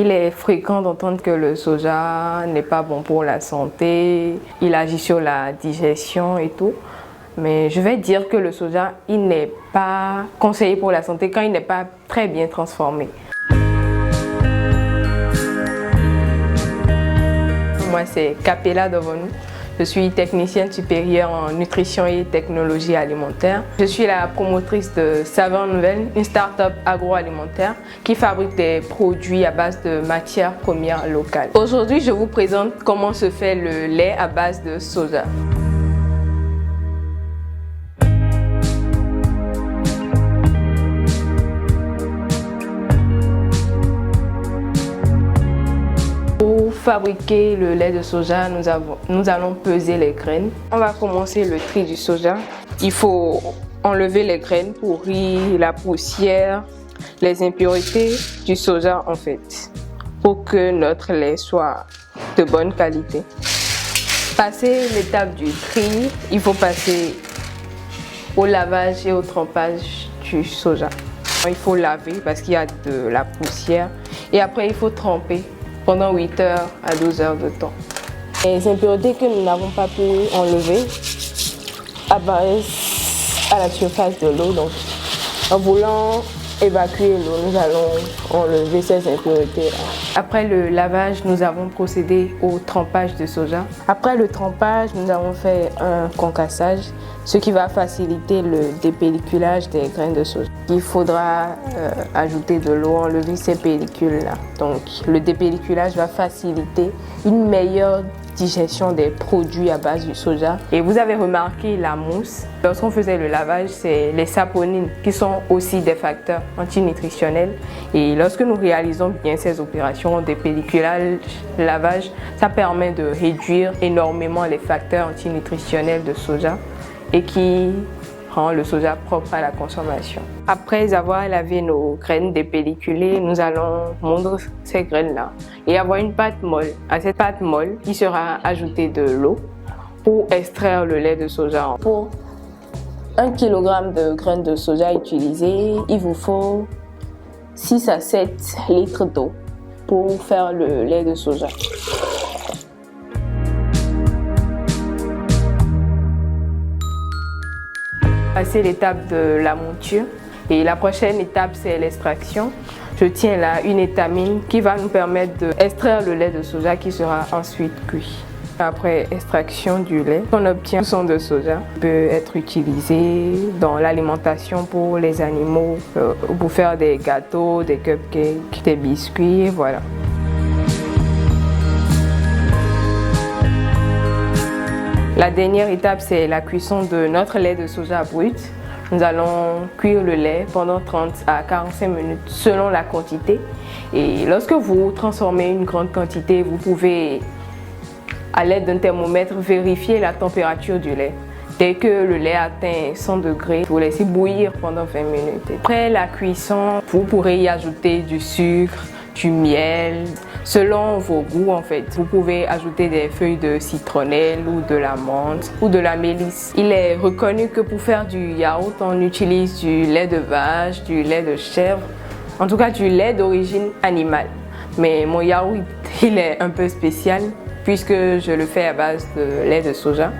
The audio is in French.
Il est fréquent d'entendre que le soja n'est pas bon pour la santé, il agit sur la digestion et tout. Mais je vais dire que le soja, il n'est pas conseillé pour la santé quand il n'est pas très bien transformé. Moi, c'est Capella devant nous. Je suis technicienne supérieure en nutrition et technologie alimentaire. Je suis la promotrice de Saveurs Nouvelles, une start-up agroalimentaire qui fabrique des produits à base de matières premières locales. Aujourd'hui, je vous présente comment se fait le lait à base de soja. Pour fabriquer le lait de soja, nous allons peser les graines. On va commencer le tri du soja. Il faut enlever les graines pourries, la poussière, les impuretés du soja en fait, pour que notre lait soit de bonne qualité. Passer l'étape du tri, il faut passer au lavage et au trempage du soja. Il faut laver parce qu'il y a de la poussière et après il faut tremper pendant 8 heures à 12 heures de temps. Les impuretés que nous n'avons pas pu enlever apparaissent à la surface de l'eau. Donc, en voulant évacuer l'eau, nous allons enlever ces impuretés-là. Après le lavage, nous avons procédé au trempage de soja. Après le trempage, nous avons fait un concassage, ce qui va faciliter le dépelliculage des graines de soja. Il faudra ajouter de l'eau, enlever ces pellicules-là. Donc, le dépelliculage va faciliter une meilleure digestion des produits à base du soja. Et vous avez remarqué la mousse. Lorsqu'on faisait le lavage, c'est les saponines qui sont aussi des facteurs antinutritionnels. Et lorsque nous réalisons bien ces opérations de pelliculage, lavage, ça permet de réduire énormément les facteurs antinutritionnels de soja et qui rend le soja propre à la consommation. Après avoir lavé nos graines dépelliculées, nous allons moudre ces graines-là et avoir une pâte molle. À cette pâte molle, il sera ajouté de l'eau pour extraire le lait de soja. Pour 1 kg de graines de soja utilisées, il vous faut 6 à 7 litres d'eau pour faire le lait de soja. Passer l'étape de la monture et la prochaine étape c'est l'extraction. Je tiens là une étamine qui va nous permettre d'extraire le lait de soja qui sera ensuite cuit. Après extraction du lait qu'on obtient, le son de soja peut être utilisé dans l'alimentation pour les animaux, pour faire des gâteaux, des cupcakes, des biscuits, voilà. La dernière étape, c'est la cuisson de notre lait de soja brut. Nous allons cuire le lait pendant 30 à 45 minutes selon la quantité. Et lorsque vous transformez une grande quantité, vous pouvez, à l'aide d'un thermomètre, vérifier la température du lait. Dès que le lait atteint 100 degrés, vous laissez bouillir pendant 20 minutes. Après la cuisson, vous pourrez y ajouter du sucre, du miel, selon vos goûts en fait. Vous pouvez ajouter des feuilles de citronnelle ou de la menthe ou de la mélisse. Il est reconnu que pour faire du yaourt, on utilise du lait de vache, du lait de chèvre, en tout cas du lait d'origine animale. Mais mon yaourt, il est un peu spécial puisque je le fais à base de lait de soja.